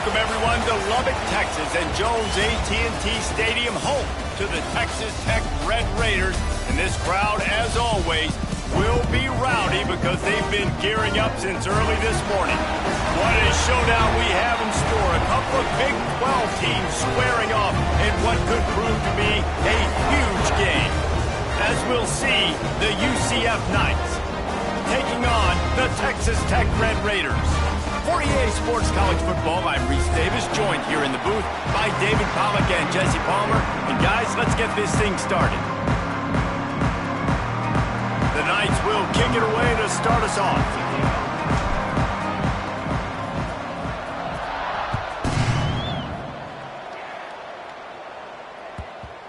welcome everyone to Lubbock, Texas, and Jones AT&T Stadium, home to the Texas Tech Red Raiders. And this crowd, as always, will be rowdy because they've been gearing up since early this morning. What a showdown we have in store. A couple of Big 12 teams squaring off in what could prove to be a huge game. As we'll see, the UCF Knights taking on the Texas Tech Red Raiders. For EA Sports College Football, I'm Reese Davis, joined here in the booth by David Pollack and Jesse Palmer. And guys, let's get this thing started. The Knights will kick it away to start us off.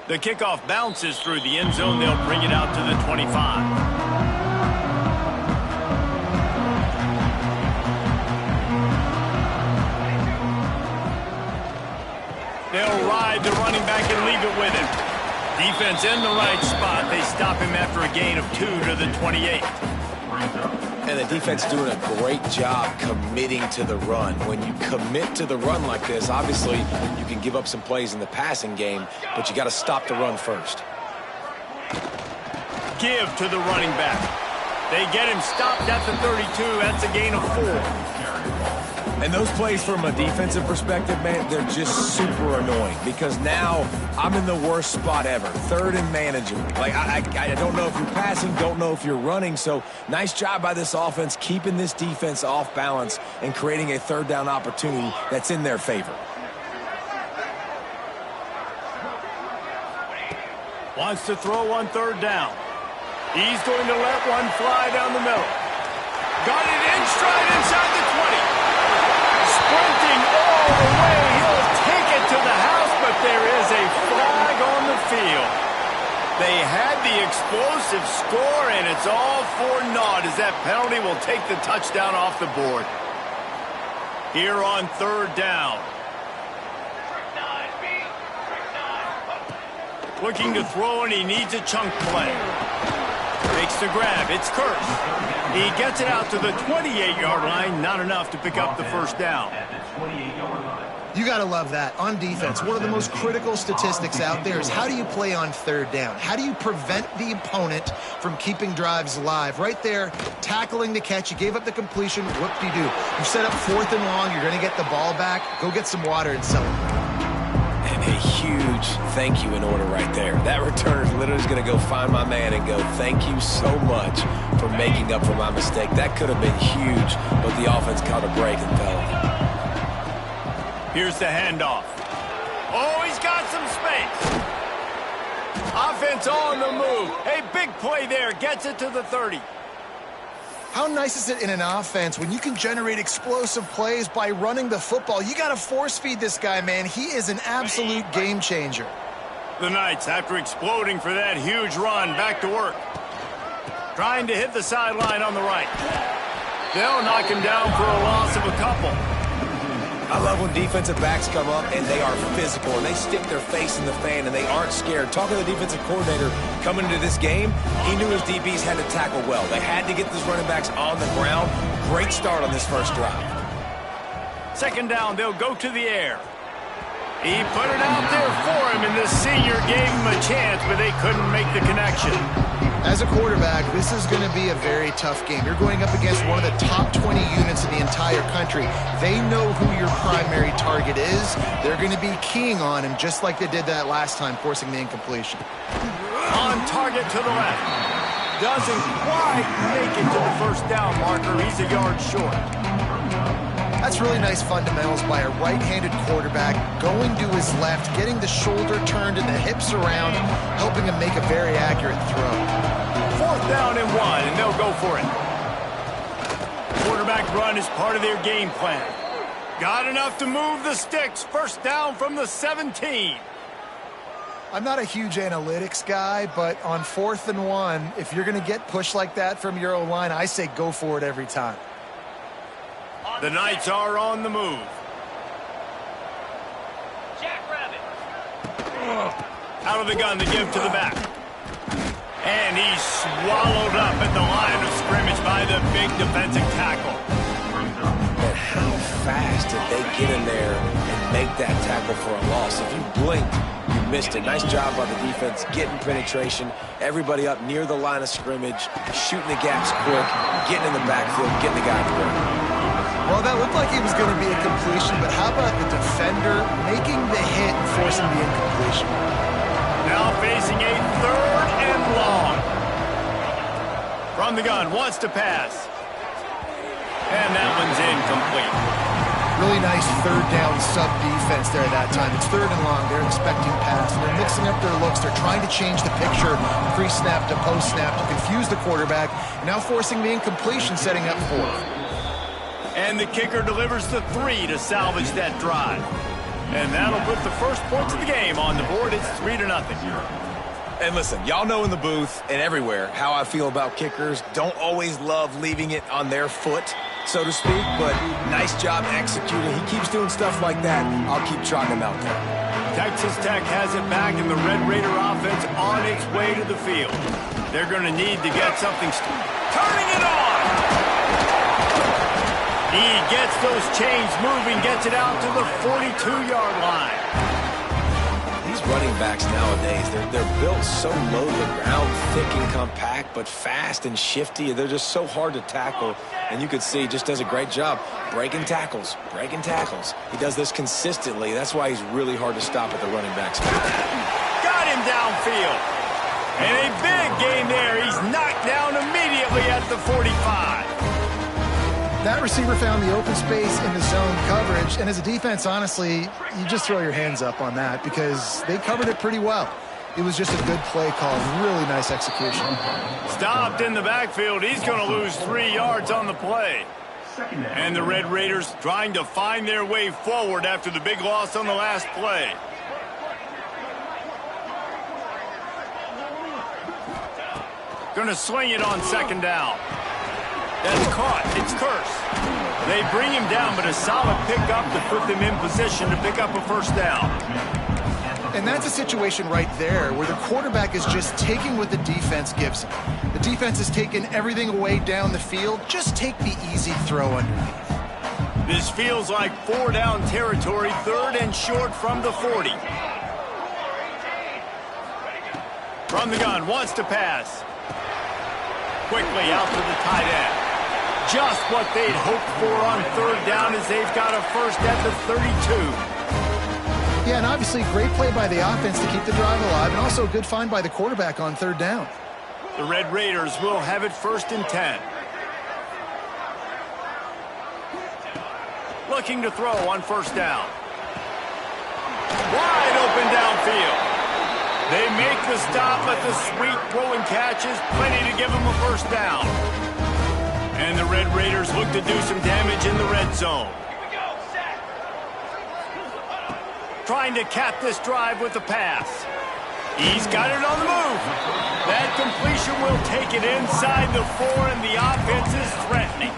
The kickoff bounces through the end zone. They'll bring it out to the 25. They'll ride the running back and leave it with him. Defense in the right spot. They stop him after a gain of 2 to the 28. And the defense doing a great job committing to the run. When you commit to the run like this, obviously you can give up some plays in the passing game, but you got to stop the run first. Give to the running back. They get him stopped at the 32. That's a gain of 4. And those plays from a defensive perspective, man, they're just super annoying because now I'm in the worst spot ever. Third and manageable. Like, I don't know if you're passing, don't know if you're running. So nice job by this offense keeping this defense off balance and creating a third down opportunity that's in their favor. Wants to throw on third down. He's going to let one fly down the middle. Got it in stride inside the 20. Sprinting all the way, he'll take it to the house, but there is a flag on the field. They had the explosive score, and it's all for naught as that penalty will take the touchdown off the board. Here on third down. Looking to throw, and he needs a chunk play. Makes the grab. It's Kearse. He gets it out to the 28-yard line. Not enough to pick up the first down. You got to love that. On defense, one of the most critical statistics out there is how do you play on third down? How do you prevent the opponent from keeping drives alive? Right there, tackling the catch. You gave up the completion. Whoop-de-doo. You set up fourth and long. You're going to get the ball back. Go get some water and celebrate. And a huge thank you in order right there. That returner is literally going to go find my man and go, thank you so much for making up for my mistake. That could have been huge, but the offense caught a break and fell. Here's the handoff. Oh, he's got some space. Offense on the move. A big play there. Gets it to the 30. How nice is it in an offense when you can generate explosive plays by running the football? You got to force feed this guy, man. He is an absolute game changer. The Knights, after exploding for that huge run, back to work. Trying to hit the sideline on the right. They'll knock him down for a loss of a couple. I love when defensive backs come up and they are physical and they stick their face in the fan and they aren't scared. Talking to the defensive coordinator coming into this game, he knew his DBs had to tackle well. They had to get these running backs on the ground. Great start on this first drive. Second down, they'll go to the air. He put it out there for him, and the senior gave him a chance, but they couldn't make the connection. As a quarterback, this is going to be a very tough game. You're going up against one of the top 20 units in the entire country. They know who your primary target is. They're going to be keying on him just like they did that last time, forcing the incompletion. On target to the left. Doesn't quite make it to the first down marker. He's a yard short. That's really nice fundamentals by a right-handed quarterback, going to his left, getting the shoulder turned and the hips around, helping him make a very accurate throw. Fourth down and 1, and they'll go for it. Quarterback run is part of their game plan. Got enough to move the sticks. First down from the 17. I'm not a huge analytics guy, but on 4th and 1, if you're going to get pushed like that from your O-line, I say go for it every time. The Knights are on the move. Out of the gun to give to the back. And he's swallowed up at the line of scrimmage by the big defensive tackle. And how fast did they get in there and make that tackle for a loss. If you blinked, you missed it. Nice job by the defense getting penetration, everybody up near the line of scrimmage, shooting the gaps quick, getting in the backfield, getting the guy quick. Well, that looked like it was going to be a completion, but how about the defender making the hit and forcing the incompletion? Now facing a 3rd and long. From the gun, wants to pass. And that one's incomplete. Really nice 3rd down sub-defense there that time. It's 3rd and long. They're expecting pass. They're mixing up their looks. They're trying to change the picture pre-snap to post-snap to confuse the quarterback. Now forcing the incompletion, setting up 4th. And the kicker delivers the 3 to salvage that drive. And that'll put the first points of the game on the board. It's 3-0. And listen, y'all know in the booth and everywhere how I feel about kickers. Don't always love leaving it on their foot, so to speak, but nice job executing. He keeps doing stuff like that. I'll keep trotting him out there. Texas Tech has it back, and the Red Raider offense on its way to the field. They're going to need to get something turning it on. He gets those chains moving, gets it out to the 42-yard line. These running backs nowadays, they're built so low to the ground, thick and compact, but fast and shifty. They're just so hard to tackle. And you could see he just does a great job breaking tackles, breaking tackles. He does this consistently. That's why he's really hard to stop at the running back spot. Got him downfield. And a big gain there. He's knocked down immediately at the 45. That receiver found the open space in the zone coverage, and as a defense, honestly, you just throw your hands up on that because they covered it pretty well. It was just a good play call, really nice execution. Stopped in the backfield. He's going to lose 3 yards on the play. And the Red Raiders trying to find their way forward after the big loss on the last play. Going to swing it on 2nd down. That's caught. It's Kearse. They bring him down, but a solid pickup to put them in position to pick up a 1st down. And that's a situation right there where the quarterback is just taking what the defense gives him. The defense is taking everything away down the field. Just take the easy throw underneath. This feels like 4-down territory, 3rd and short from the 40. From the gun, wants to pass. Quickly out to the tight end. Just what they'd hoped for on 3rd down as they've got a 1st at the 32. Yeah, and obviously great play by the offense to keep the drive alive, and also a good find by the quarterback on 3rd down. The Red Raiders will have it 1st and 10. Looking to throw on 1st down. Wide open downfield. They make the stop, but the sweet throw and catch is plenty to give them a 1st down. And the Red Raiders look to do some damage in the red zone. Trying to cap this drive with the pass. He's got it on the move. That completion will take it inside the 4, and the offense is threatening.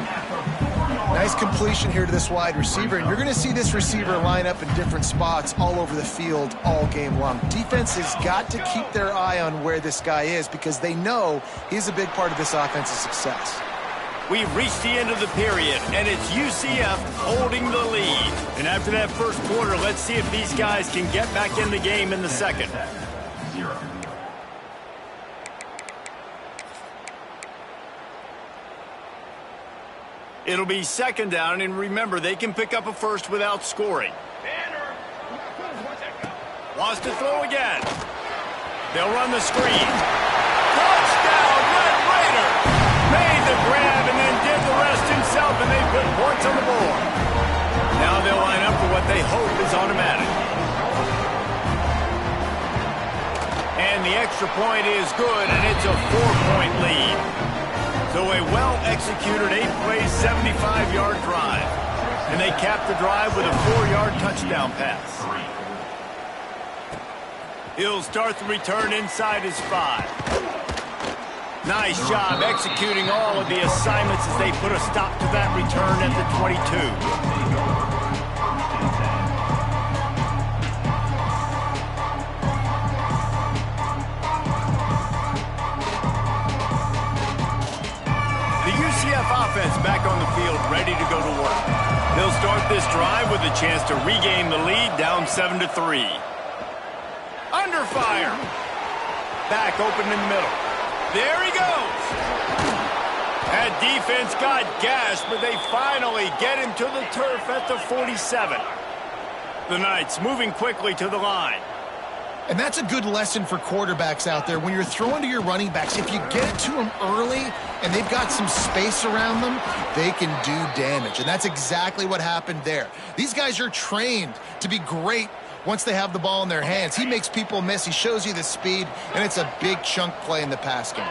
Nice completion here to this wide receiver, and you're going to see this receiver line up in different spots all over the field all game long. Defense has got to keep their eye on where this guy is because they know he's a big part of this offense's success. We've reached the end of the period, and it's UCF holding the lead. And after that 1st quarter, let's see if these guys can get back in the game in the 2nd. It'll be 2nd down, and remember, they can pick up a 1st without scoring. Wants to throw again. They'll run the screen. Touchdown, Red Raider! Made the grab and then did the rest himself, and they put points on the board. Now they'll line up for what they hope is automatic. And the extra point is good, and it's a 4-point lead. So a well-executed 8-play, 75-yard drive. And they cap the drive with a 4-yard touchdown pass. He'll start the return inside his 5. Nice job executing all of the assignments as they put a stop to that return at the 22. The UCF offense back on the field, ready to go to work. They'll start this drive with a chance to regain the lead, down 7-3. Under fire. Back open in the middle. There he goes. That defense got gashed, but they finally get him to the turf at the 47. The Knights moving quickly to the line. And that's a good lesson for quarterbacks out there. When you're throwing to your running backs, if you get it to them early and they've got some space around them, they can do damage. And that's exactly what happened there. These guys are trained to be great once they have the ball in their hands. He makes people miss. He shows you the speed, and it's a big chunk play in the pass game.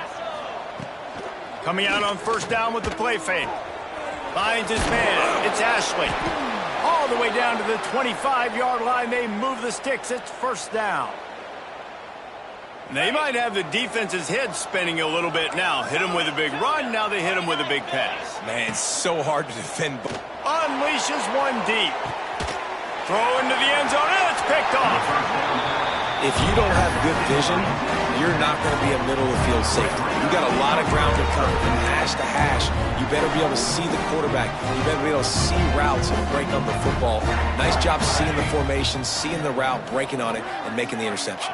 Coming out on first down with the play fake. Finds his man. It's Ashley. All the way down to the 25-yard line. They move the sticks. It's first down. They might have the defense's head spinning a little bit now. Hit him with a big run. Now they hit him with a big pass. Man, it's so hard to defend. Unleashes one deep. Throw into the end zone. And it's picked off. If you don't have good vision, you're not going to be a middle-of-the-field safety. You got a lot of ground to cover from hash to hash. You better be able to see the quarterback. You better be able to see routes and break up the football. Nice job seeing the formation, seeing the route, breaking on it, and making the interception.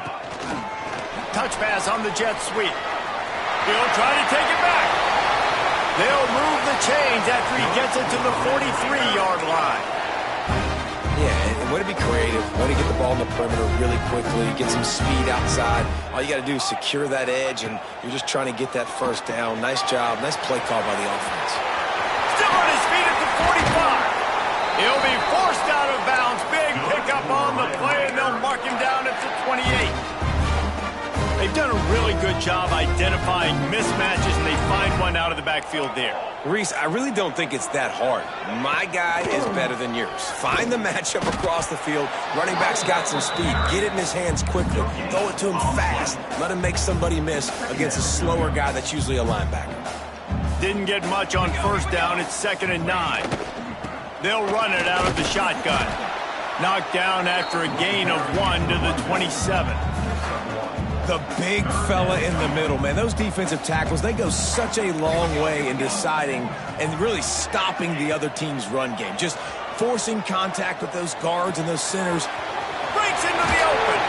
Touch pass on the jet sweep. He'll try to take it back. They'll move the chains after he gets it to the 43-yard line. Yeah, and way to be creative, way to get the ball in the perimeter really quickly, get some speed outside. All you got to do is secure that edge, and you're just trying to get that first down. Nice job. Nice play call by the offense. Still on his feet at the 45. He'll be forced out of bounds. Big pickup on the play, and they'll mark him down at the 28. They've done a really good job identifying mismatches, and they find one out of the backfield there. Reese, I really don't think it's that hard. My guy is better than yours. Find the matchup across the field. Running back's got some speed. Get it in his hands quickly. Throw it to him fast. Let him make somebody miss against a slower guy that's usually a linebacker. Didn't get much on first down. It's 2nd and 9. They'll run it out of the shotgun. Knocked down after a gain of 1 to the 27. The big fella in the middle, man. Those defensive tackles, they go such a long way in deciding and really stopping the other team's run game. Just forcing contact with those guards and those centers. Breaks into the open.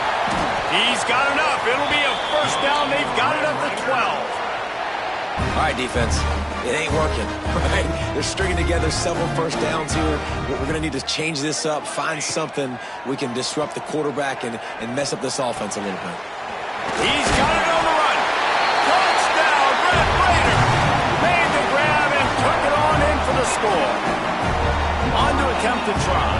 He's got enough. It'll be a first down. They've got it up to 12. All right, defense. It ain't working, right? They're stringing together several first downs here. We're going to need to change this up, find something we can disrupt the quarterback and mess up this offense a little bit. He's got it on the run. Touchdown, Red Raider. Made the grab and took it on in for the score. On to attempt to try.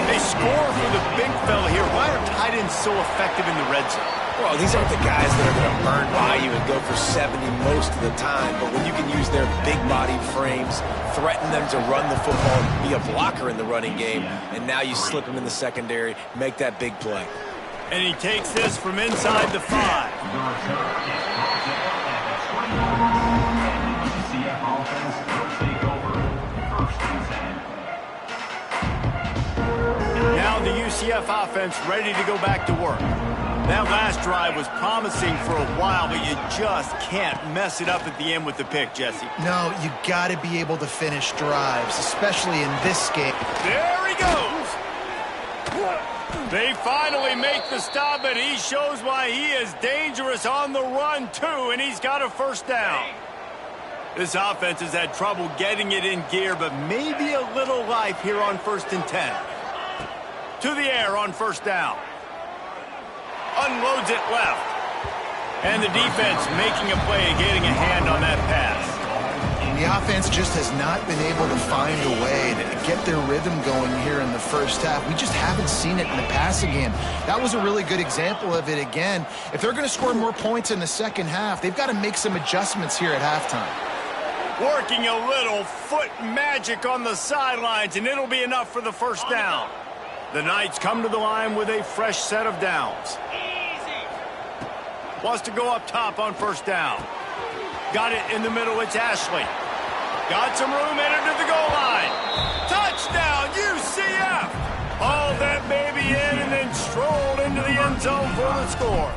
They score for the big fella here. Why are tight ends so effective in the red zone? Well, these aren't the guys that are going to burn by you and go for 70 most of the time, but when you can use their big body frames, threaten them to run the football, be a blocker in the running game, and now you slip them in the secondary, make that big play. And he takes this from inside the 5. Now the UCF offense ready to go back to work. That last drive was promising for a while, but you just can't mess it up at the end with the pick, Jesse. No, you got to be able to finish drives, especially in this game. There he goes. They finally make the stop, but he shows why he is dangerous on the run, too, and he's got a first down. This offense has had trouble getting it in gear, but maybe a little life here on 1st and 10. To the air on first down. Unloads it left. And the defense making a play, getting a hand on that pass. The offense just has not been able to find a way to get their rhythm going here in the first half. We just haven't seen it in the passing game. That was a really good example of it again. If they're going to score more points in the second half, they've got to make some adjustments here at halftime. Working a little foot magic on the sidelines, and it'll be enough for the first down. The Knights come to the line with a fresh set of downs. Wants to go up top on first down. Got it in the middle, it's Ashley. Got some room, entered to the goal line. Touchdown, UCF! Hauled that baby in and then strolled into the end zone for the score.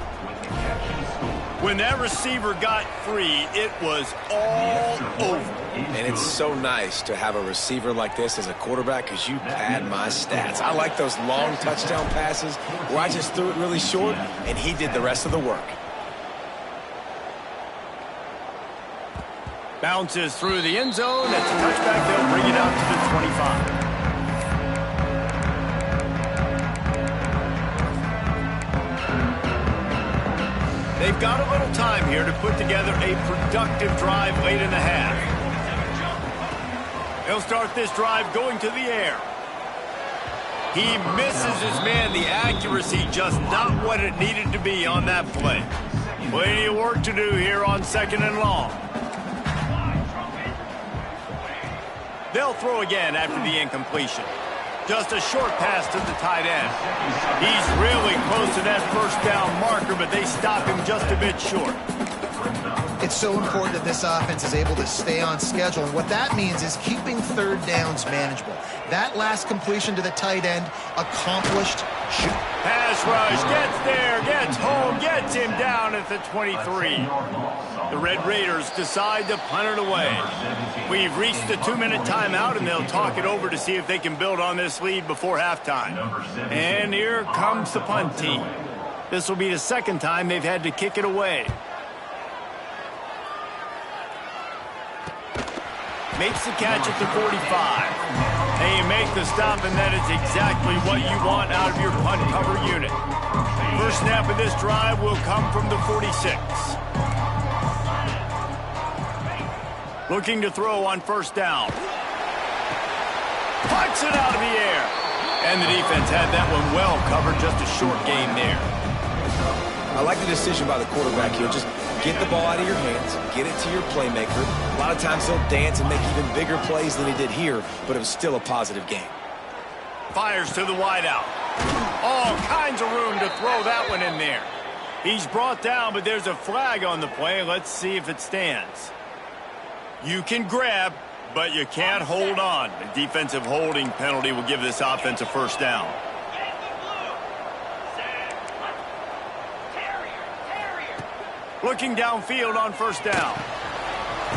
When that receiver got free, it was all over. And it's so nice to have a receiver like this as a quarterback because you pad my stats. I like those long touchdown passes where I just threw it really short and he did the rest of the work. Bounces through the end zone. That's a touchback. They'll bring it out to the 25. They've got a little time here to put together a productive drive late in the half. He'll start this drive going to the air. He misses his man. The accuracy just not what it needed to be on that play. Plenty of work to do here on 2nd and long. They'll throw again after the incompletion. Just a short pass to the tight end. He's really close to that first down marker, but they stop him just a bit short. It's so important that this offense is able to stay on schedule. And what that means is keeping 3rd downs manageable. That last completion to the tight end, accomplished. Shoot. Pass rush, gets there, gets home, gets him down at the 23. The Red Raiders decide to punt it away. We've reached the 2-minute timeout, and they'll talk it over to see if they can build on this lead before halftime. And here comes the punt team. This will be the 2nd time they've had to kick it away. Makes the catch at the 45. They make the stop, and that is exactly what you want out of your punt cover unit. First snap of this drive will come from the 46. Looking to throw on 1st down. Punts it out of the air. And the defense had that one well covered, just a short gain there. I like the decision by the quarterback here. Just get the ball out of your hands, get it to your playmaker. A lot of times he'll dance and make even bigger plays than he did here, but it was still a positive game. Fires to the wideout. All kinds of room to throw that one in there. He's brought down, but there's a flag on the play. Let's see if it stands. You can grab, but you can't hold on. The defensive holding penalty will give this offense a 1st down. Looking downfield on 1st down.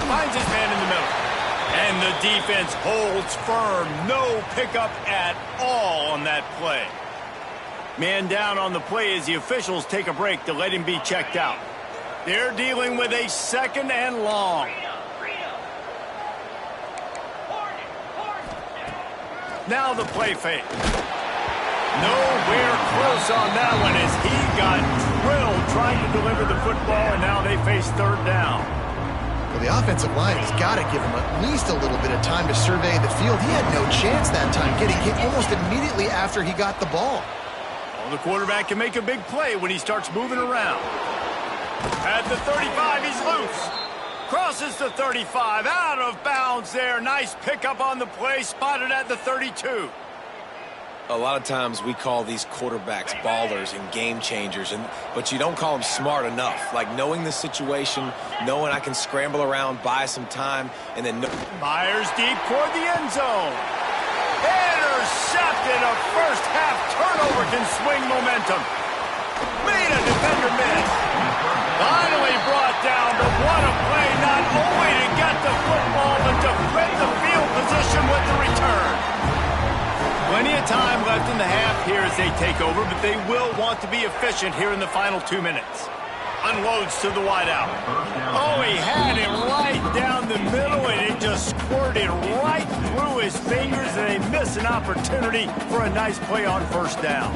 Finds his man in the middle. And the defense holds firm. No pickup at all on that play. Man down on the play as the officials take a break to let him be checked out. They're dealing with a 2nd and long. Now the play fake. Nowhere close on that one as he got drilled trying to deliver the football, and now they face 3rd down. Well, the offensive line has got to give him at least a little bit of time to survey the field. He had no chance that time, getting hit almost immediately after he got the ball. Well, the quarterback can make a big play when he starts moving around. At the 35, he's loose. Crosses the 35, out of bounds there. Nice pickup on the play, spotted at the 32. A lot of times we call these quarterbacks ballers and game changers, but you don't call them smart enough. Like knowing the situation, knowing I can scramble around, buy some time, and then... Fires deep toward the end zone. Intercepted. A first-half turnover can swing momentum. Made a defender miss. Finally brought down, but what a play, not only to get the football, but to flip the field position with the return. Plenty of time left in the half here as they take over, but they will want to be efficient here in the final 2 minutes. Unloads to the wideout. Oh, he had him right down the middle, and it just squirted right through his fingers, and they miss an opportunity for a nice play on 1st down.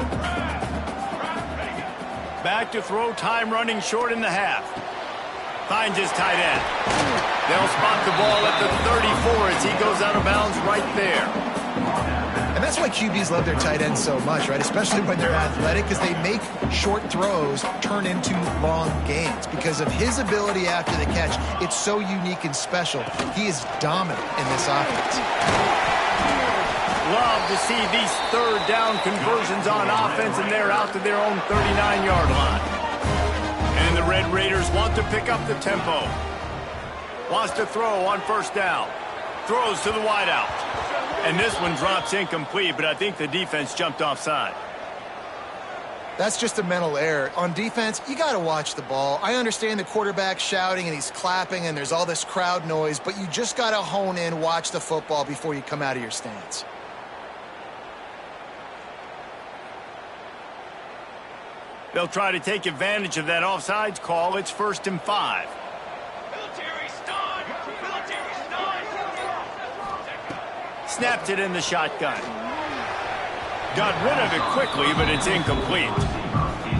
Back to throw, time running short in the half. Finds his tight end. They'll spot the ball at the 34 as he goes out of bounds right there. And that's why QBs love their tight ends so much, right? Especially when they're athletic, because they make short throws turn into long gains. Because of his ability after the catch, it's so unique and special. He is dominant in this offense. Love to see these 3rd down conversions on offense, and they're out to their own 39-yard line. And the Red Raiders want to pick up the tempo. Wants to throw on 1st down. Throws to the wideout. And this one drops incomplete, but I think the defense jumped offside. That's just a mental error. On defense, you got to watch the ball. I understand the quarterback shouting and he's clapping and there's all this crowd noise, but you just got to hone in, watch the football before you come out of your stance. They'll try to take advantage of that offsides call. It's 1st and 5. Snapped it in the shotgun. Got rid of it quickly, but it's incomplete.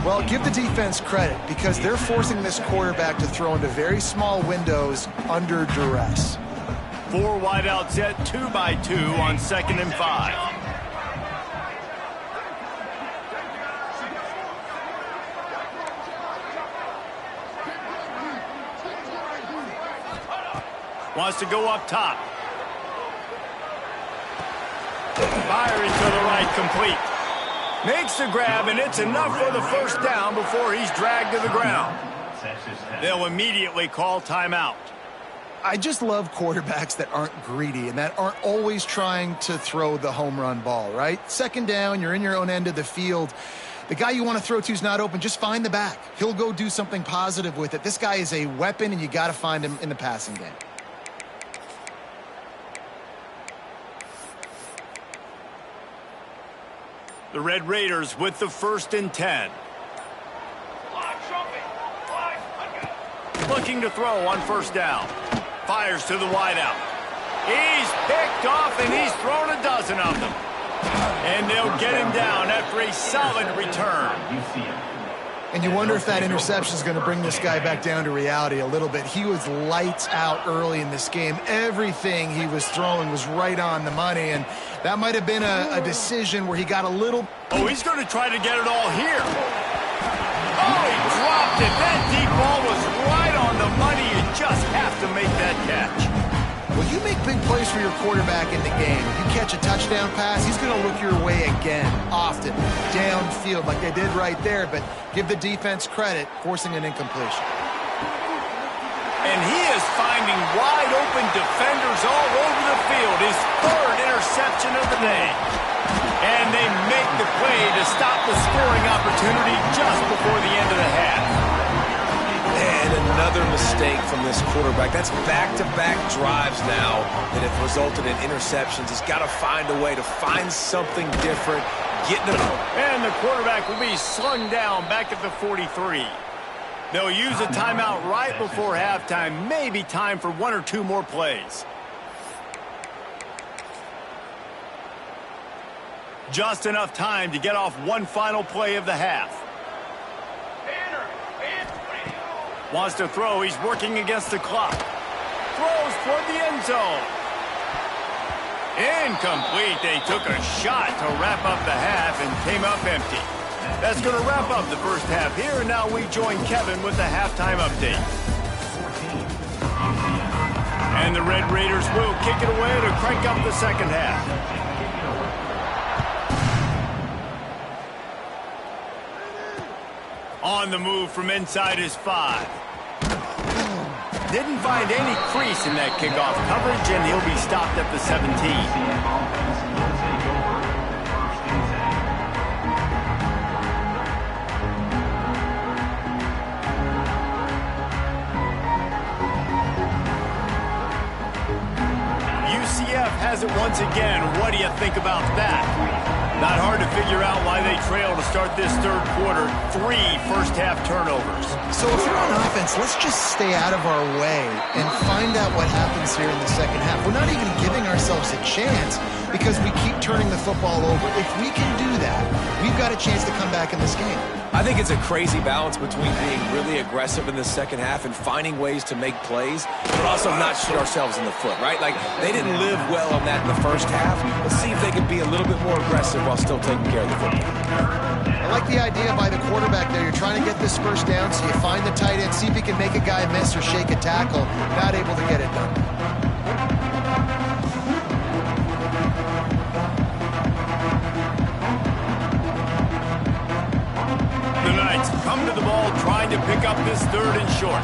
Well, give the defense credit because they're forcing this quarterback to throw into very small windows under duress. 4 wide out set, 2 by 2 on 2nd and 5. Wants to go up top. Fire into the right, complete. Makes the grab, and it's enough for the 1st down before he's dragged to the ground. They'll immediately call timeout. I just love quarterbacks that aren't greedy and that aren't always trying to throw the home run ball, right? 2nd down, you're in your own end of the field. The guy you want to throw to is not open. Just find the back. He'll go do something positive with it. This guy is a weapon, and you got to find him in the passing game. The Red Raiders with the 1st and 10. Looking to throw on 1st down. Fires to the wideout. He's picked off, and he's thrown a dozen of them. And they'll get him down after a solid return. And you wonder if that interception is going to bring this guy back down to reality a little bit. He was lights out early in this game. Everything he was throwing was right on the money, and that might have been a decision where he got a little... Oh, he's going to try to get it all here. Oh, he dropped it. That deep ball was right on the money. You just have to make that catch. Well, you make big plays for your quarterback in the game. You catch a touchdown pass, he's going to look your way again, often, downfield like they did right there, but give the defense credit, forcing an incompletion. And he is finding wide open defenders all over the field. His 3rd interception of the day. And they make the play to stop the scoring opportunity just before the end of the half. And another mistake from this quarterback. That's back-to-back drives now that have resulted in interceptions. He's got to find a way to find something different, getting them. And the quarterback will be slung down back at the 43. They'll use a timeout right before halftime. Maybe time for 1 or 2 more plays. Just enough time to get off one final play of the half. Wants to throw. He's working against the clock. Throws toward the end zone. Incomplete. They took a shot to wrap up the half and came up empty. That's going to wrap up the 1st half here, and now we join Kevin with the halftime update. And the Red Raiders will kick it away to crank up the 2nd half. On the move from inside his 5. Didn't find any crease in that kickoff coverage, and he'll be stopped at the 17. UCF has it once again. What do you think about that? Not hard to figure out why they trail to start this 3rd quarter. 3 first-half turnovers. So if you're on offense, let's just stay out of our way and find out what happens here in the 2nd half. We're not even giving ourselves a chance because we keep turning the football over. If we can do that, we've got a chance to come back in this game. I think it's a crazy balance between being really aggressive in the 2nd half and finding ways to make plays, but also not shoot ourselves in the foot, right? Like, they didn't live well on that in the 1st half. Let's see if they can be a little bit more aggressive while still taking care of the football. I like the idea by the quarterback there. You're trying to get this 1st down, so you find the tight end, see if he can make a guy miss or shake a tackle. Not able to get it done. The Knights come to the ball trying to pick up this 3rd and short.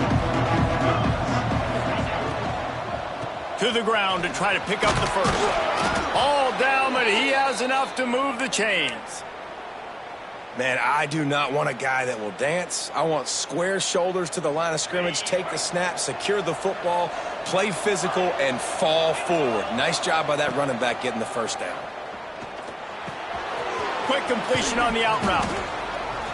To the ground to try to pick up the 1st. All down, but he has enough to move the chains. Man, I do not want a guy that will dance. I want square shoulders to the line of scrimmage, take the snap, secure the football, play physical, and fall forward. Nice job by that running back getting the first down. Quick completion on the out route.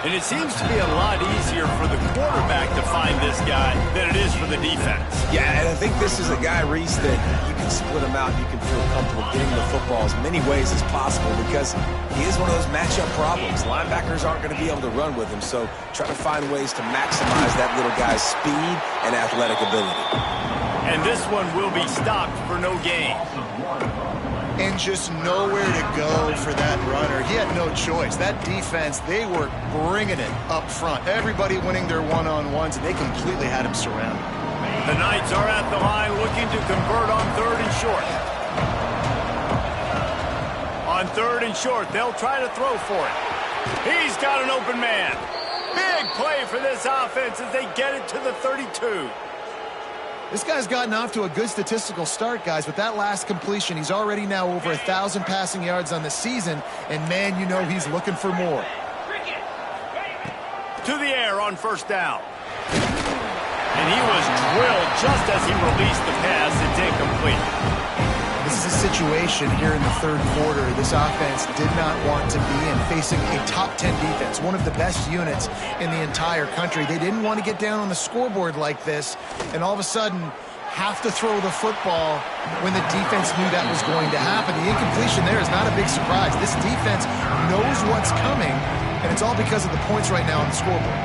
And it seems to be a lot easier for the quarterback to find this guy than it is for the defense. Yeah, and I think this is a guy, Reese, that you can split him out. You can feel comfortable getting the football as many ways as possible because he is one of those matchup problems. Linebackers aren't going to be able to run with him, so try to find ways to maximize that little guy's speed and athletic ability. And this one will be stopped for no gain. And just nowhere to go for that runner. He had no choice. That defense, they were bringing it up front. Everybody winning their one-on-ones, and they completely had him surrounded. The Knights are at the line looking to convert on 3rd and short. On 3rd and short, they'll try to throw for it. He's got an open man. Big play for this offense as they get it to the 32. This guy's gotten off to a good statistical start, guys. With that last completion, he's already now over 1,000 passing yards on the season, and man, you know he's looking for more. To the air on 1st down. And he was drilled just as he released the pass. It's incomplete. This is a situation here in the 3rd quarter this offense did not want to be in, facing a top 10 defense, one of the best units in the entire country. They didn't want to get down on the scoreboard like this, and all of a sudden have to throw the football when the defense knew that was going to happen. The incompletion there is not a big surprise. This defense knows what's coming, and it's all because of the points right now on the scoreboard.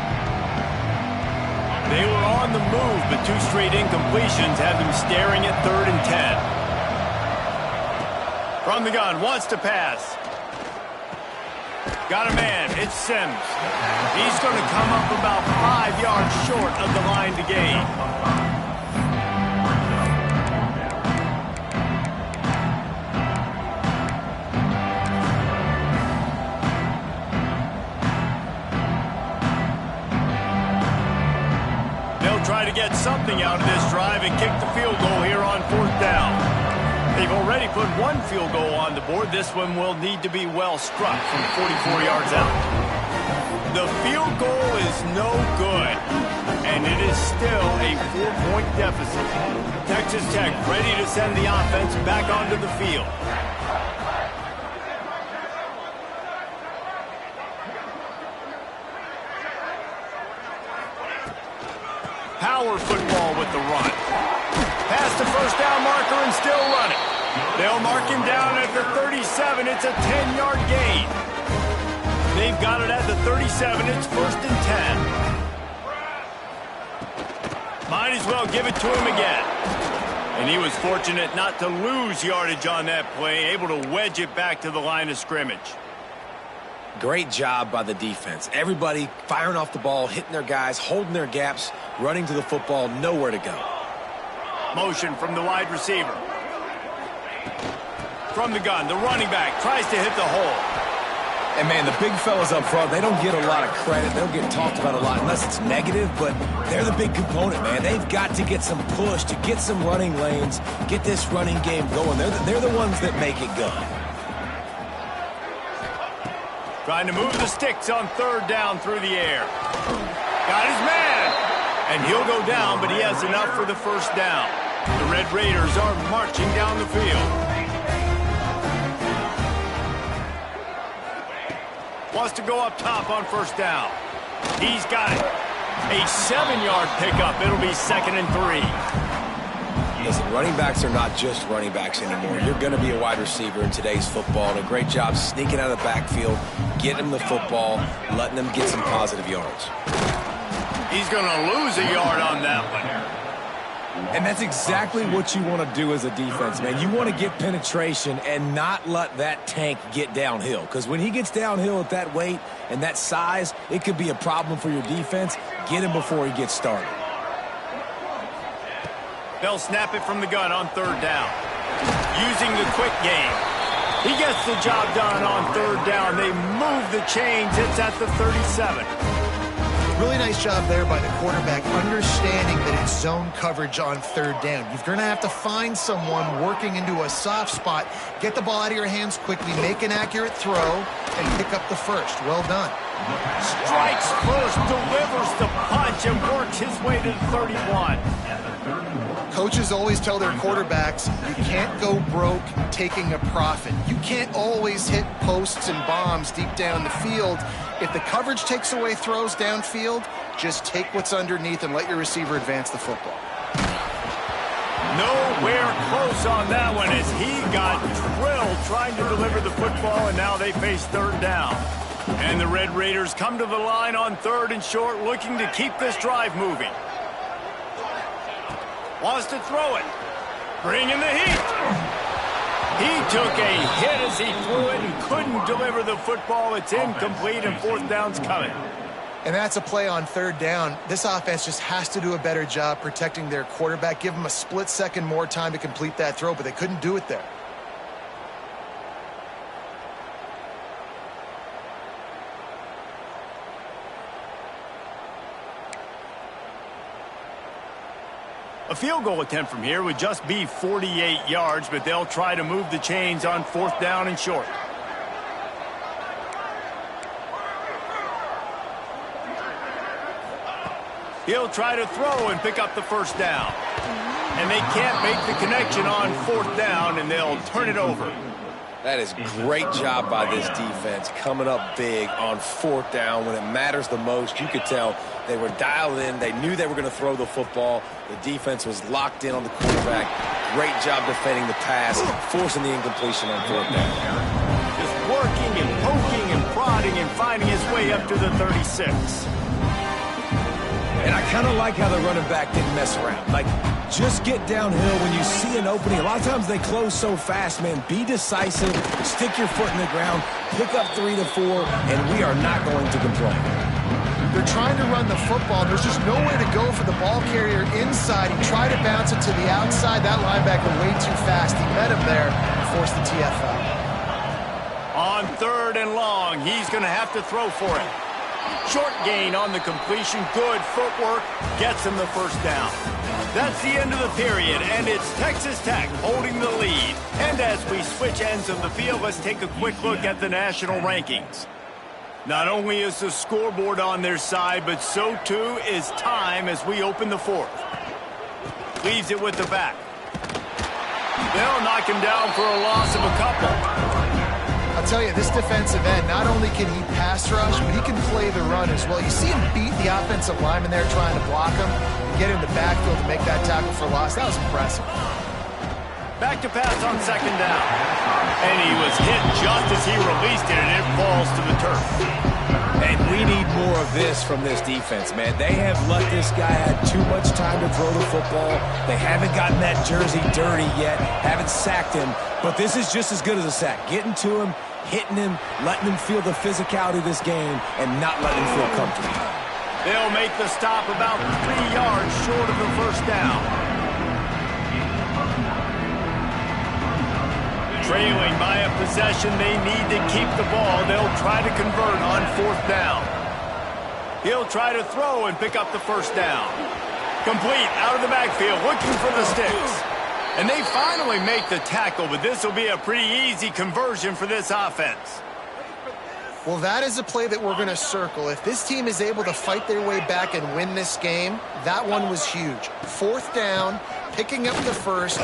They were on the move, but 2 straight incompletions have them staring at 3rd and 10. From the gun, wants to pass. Got a man, it's Sims. He's going to come up about 5 yards short of the line to gain. They'll try to get something out of this drive and kick the field goal here on 4th down. They've already put 1 field goal on the board. This one will need to be well struck from 44 yards out. The field goal is no good, and it is still a 4-point deficit. Texas Tech ready to send the offense back onto the field. Power football with the run. Past the 1st down marker and still running. They'll mark him down at the 37. It's a 10-yard gain. They've got it at the 37. It's 1st and 10. Might as well give it to him again. And he was fortunate not to lose yardage on that play, able to wedge it back to the line of scrimmage. Great job by the defense. Everybody firing off the ball, hitting their guys, holding their gaps, running to the football, nowhere to go. Motion from the wide receiver. From the gun, the running back tries to hit the hole. And, man, the big fellas up front, they don't get a lot of credit. They don't get talked about a lot unless it's negative, but they're the big component, man. They've got to get some push, to get some running lanes, get this running game going. They're the ones that make it go. Trying to move the sticks on 3rd down through the air. Got his man. And he'll go down, but he has enough for the 1st down. The Red Raiders are marching down the field. Wants to go up top on 1st down. He's got it. A 7-yard pickup. It'll be 2nd and 3. Listen, running backs are not just running backs anymore. You're going to be a wide receiver in today's football, and a great job sneaking out of the backfield, getting them the football, letting them get some positive yards. He's going to lose a yard on that one. And that's exactly what you want to do as a defense, man. You want to get penetration and not let that tank get downhill. Because when he gets downhill at that weight and that size, it could be a problem for your defense. Get him before he gets started. They'll snap it from the gun on 3rd down. Using the quick game. He gets the job done on 3rd down. They move the chains. It's at the 37. Really nice job there by the quarterback, understanding that it's zone coverage on 3rd down. You're going to have to find someone working into a soft spot, get the ball out of your hands quickly, make an accurate throw, and pick up the 1st. Well done. Strikes first, delivers the punch, and works his way to the 31. Coaches always tell their quarterbacks, you can't go broke taking a profit. You can't always hit posts and bombs deep down the field. If the coverage takes away throws downfield, just take what's underneath and let your receiver advance the football. Nowhere close on that one as he got drilled trying to deliver the football, and now they face third down. And the Red Raiders come to the line on 3rd and short, looking to keep this drive moving. Wants to throw it. Bring in the heat. He took a hit as he threw it and couldn't deliver the football. It's incomplete, and 4th down's coming. And that's a play on 3rd down. This offense just has to do a better job protecting their quarterback. Give them a split second more time to complete that throw, but they couldn't do it there. A field goal attempt from here would just be 48 yards, but they'll try to move the chains on 4th down and short. He'll try to throw and pick up the 1st down. And they can't make the connection on 4th down, and they'll turn it over. That is great job by this defense, coming up big on 4th down when it matters the most. You could tell they were dialed in. They knew they were going to throw the football. The defense was locked in on the quarterback. Great job defending the pass, forcing the incompletion on 4th down. Just working and poking and prodding and finding his way up to the 36. And I kind of like how the running back didn't mess around. Like, just get downhill when you see an opening. A lot of times they close so fast, man. Be decisive, stick your foot in the ground, pick up 3 to 4, and we are not going to complain. They're trying to run the football. There's just nowhere to go for the ball carrier inside. He tried to bounce it to the outside. That linebacker way too fast. He met him there and forced the TFL. On 3rd and long, he's going to have to throw for it. Short gain on the completion. Good footwork. Gets him the 1st down. That's the end of the period, and it's Texas Tech holding the lead. And as we switch ends of the field, let's take a quick look at the national rankings. Not only is the scoreboard on their side, but so too is time as we open the 4th. Leaves it with the back. They'll knock him down for a loss of a couple. I'll tell you, this defensive end, not only can he pass rush, but he can play the run as well. You see him beat the offensive lineman there trying to block him and get in the backfield to make that tackle for loss. That was impressive. Back to pass on 2nd down. And he was hit just as he released it, and it falls to the turf. And we need more of this from this defense, man. They have let this guy have too much time to throw the football. They haven't gotten that jersey dirty yet, haven't sacked him. But this is just as good as a sack. Getting to him, hitting him, letting him feel the physicality of this game, and not letting him feel comfortable. They'll make the stop about 3 yards short of the 1st down. Trailing by a possession, they need to keep the ball. They'll try to convert on 4th down. He'll try to throw and pick up the 1st down. Complete out of the backfield, looking for the sticks. And they finally make the tackle, but this will be a pretty easy conversion for this offense. Well, that is a play that we're going to circle. If this team is able to fight their way back and win this game, that one was huge. 4th down, picking up the 1st.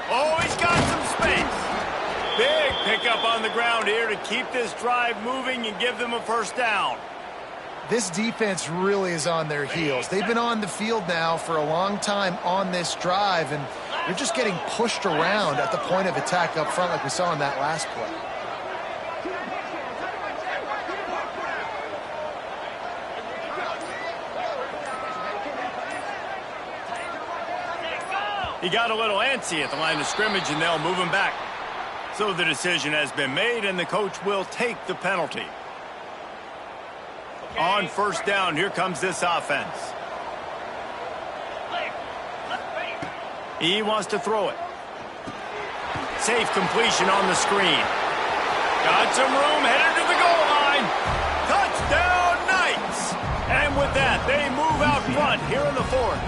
Oh, he's got some space. Big pickup on the ground here to keep this drive moving and give them a 1st down. This defense really is on their heels. They've been on the field now for a long time on this drive, and they're just getting pushed around at the point of attack up front like we saw in that last play. He got a little antsy at the line of scrimmage, and they'll move him back. So the decision has been made, and the coach will take the penalty. On 1st down, here comes this offense. He wants to throw it. Safe completion on the screen. Got some room, headed to the goal line. Touchdown, Knights! And with that, they move out front here in the 4th.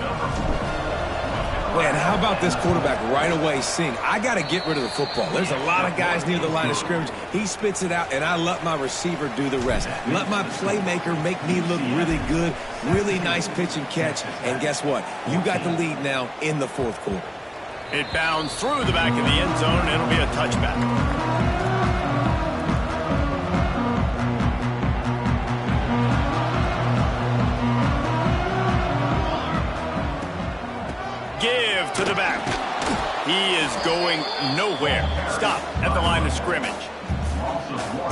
Man, how about this quarterback right away seeing, I got to get rid of the football. There's a lot of guys near the line of scrimmage. He spits it out, and I let my receiver do the rest. Let my playmaker make me look really good, really nice pitch and catch, and guess what? You got the lead now in the fourth quarter. It bounds through the back of the end zone, and it'll be a touchback. Give to the back. He is going nowhere. Stop at the line of scrimmage.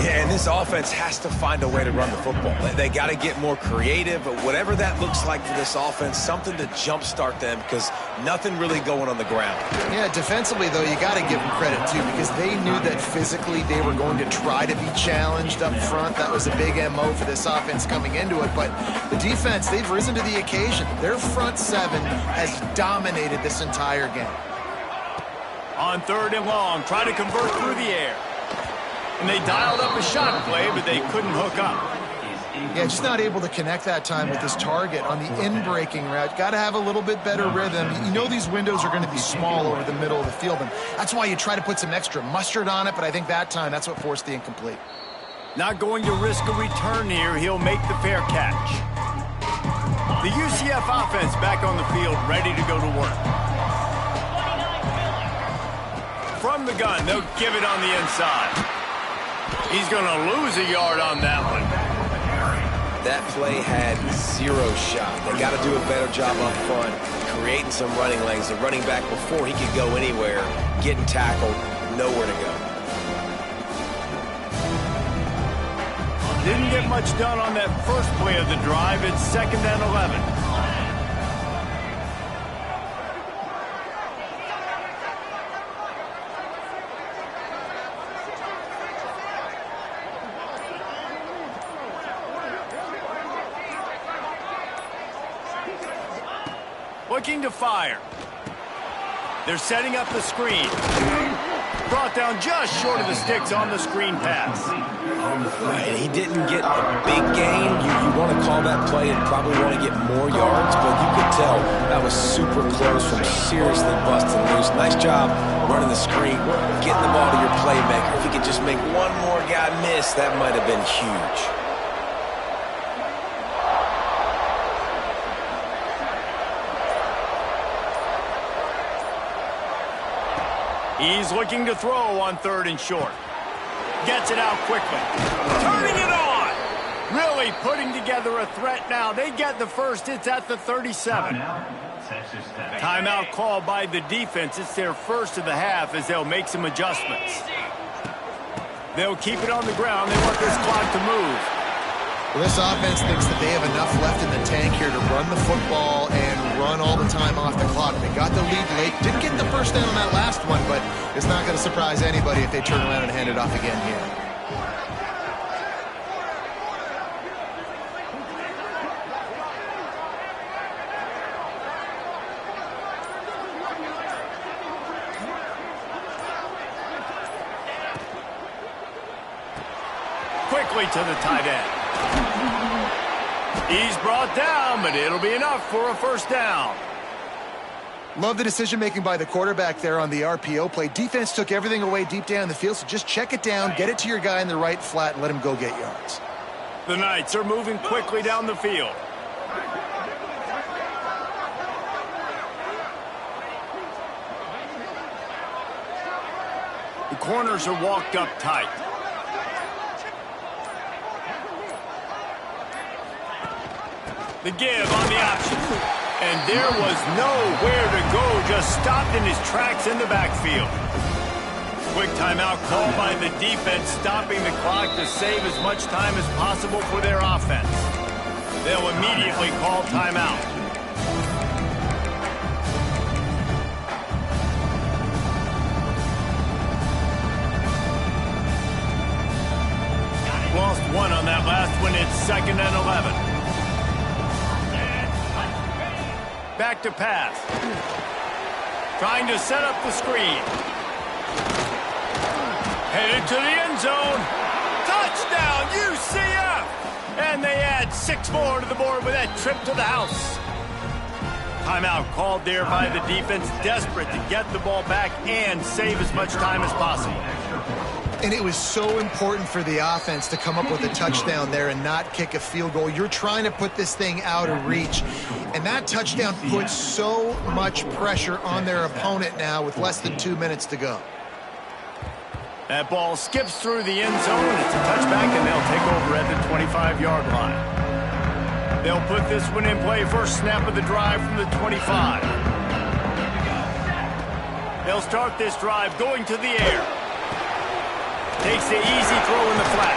Yeah, and this offense has to find a way to run the football. They got to get more creative, but whatever that looks like for this offense, something to jumpstart them because nothing really going on the ground. Yeah, defensively, though, you got to give them credit, too, because they knew that physically they were going to try to be challenged up front. That was a big MO for this offense coming into it, but the defense, they've risen to the occasion. Their front seven has dominated this entire game. On 3rd and long, try to convert through the air. And they dialed up a shot play, but they couldn't hook up. Yeah, just not able to connect that time with his target on the in-breaking route. Got to have a little bit better rhythm. You know these windows are going to be small over the middle of the field, and that's why you try to put some extra mustard on it, but I think that time that's what forced the incomplete. Not going to risk a return here. He'll make the fair catch. The UCF offense back on the field, ready to go to work. From the gun, they'll give it on the inside. He's going to lose a yard on that one. That play had 0 shot. They got to do a better job up front, creating some running lanes. The running back, before he could go anywhere, getting tackled, nowhere to go. Didn't get much done on that first play of the drive. It's 2nd and 11. Looking to fire. They're setting up the screen. Brought down just short of the sticks on the screen pass. And he didn't get a big gain. You want to call that play and probably want to get more yards, but you could tell that was super close from seriously busting loose. Nice job running the screen, getting the ball to your playmaker. If he could just make one more guy miss, that might have been huge. He's looking to throw on 3rd and short. Gets it out quickly. Turning it on. Really putting together a threat now. They get the first. It's at the 37. Timeout called by the defense. It's their first of the half as they'll make some adjustments. They'll keep it on the ground. They want this clock to move. Well, this offense thinks that they have enough left in the tank here to run the football and run all the time off the clock. They got the lead late. Didn't get the first down on that last one, but it's not going to surprise anybody if they turn around and hand it off again here. Quickly to the tight end. He's brought down, but it'll be enough for a first down. Love the decision-making by the quarterback there on the RPO play. Defense took everything away deep down the field, so just check it down, get it to your guy in the right flat, and let him go get yards. The Knights are moving quickly down the field. The corners are walked up tight. The give on the option. And there was nowhere to go, just stopped in his tracks in the backfield. Quick timeout called by the defense, stopping the clock to save as much time as possible for their offense. They'll immediately call timeout. Lost one on that last one. It's 2nd and 11. Back to pass. Trying to set up the screen. Headed to the end zone. Touchdown, UCF! And they add 6 more to the board with that trip to the house. Timeout called there by the defense, desperate to get the ball back and save as much time as possible. And it was so important for the offense to come up with a touchdown there and not kick a field goal. You're trying to put this thing out of reach. And that touchdown puts so much pressure on their opponent now with less than 2 minutes to go. That ball skips through the end zone. It's a touchback, and they'll take over at the 25-yard line. They'll put this one in play. First snap of the drive from the 25. They'll start this drive going to the air. Takes the easy throw in the flat.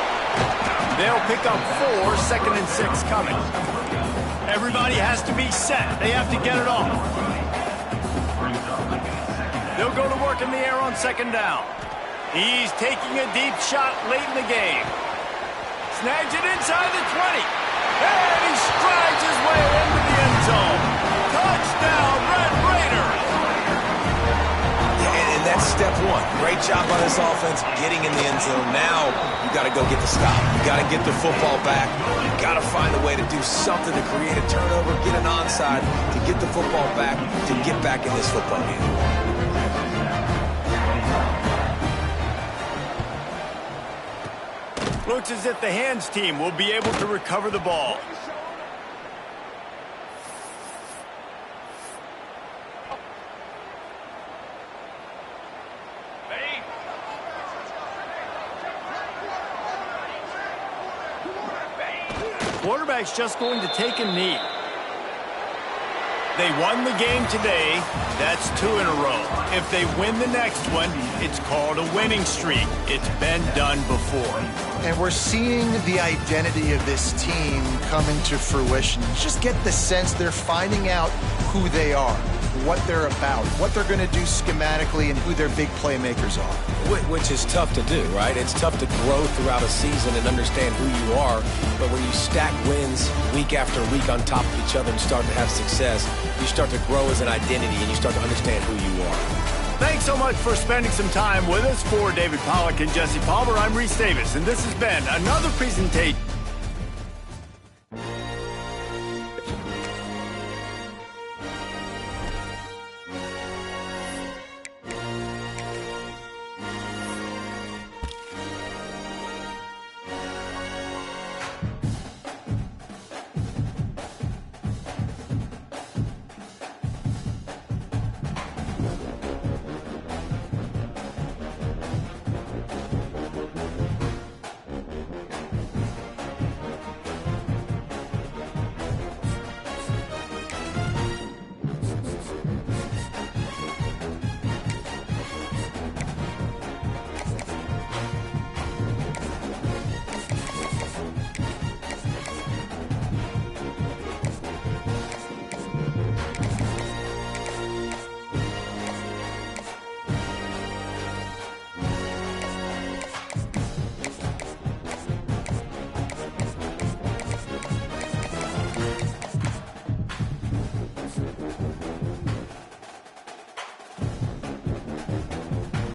They'll pick up 4, 2nd and 6 coming. Everybody has to be set. They have to get it off. They'll go to work in the air on 2nd down. He's taking a deep shot late in the game. Snags it inside the 20. And he strides his way into the end zone. Touchdown, Red Raiders! And that's step one. Great job by this offense getting in the end zone. Now you got to go get the stop. You got to get the football back. You got to find a way to do something to create a turnover, get an onside, to get the football back, to get back in this football game. Looks as if the hands team will be able to recover the ball. Quarterback's just going to take a knee. They won the game today. That's 2 in a row. If they win the next one, it's called a winning streak. It's been done before. And we're seeing the identity of this team coming to fruition. You just get the sense they're finding out who they are, what they're about, what they're going to do schematically, and who their big playmakers are. Which is tough to do, right? It's tough to grow throughout a season and understand who you are. But when you stack wins week after week on top of each other and start to have success, you start to grow as an identity and you start to understand who you are. Thanks so much for spending some time with us. For David Pollack and Jesse Palmer, I'm Reese Davis, and this has been another presentation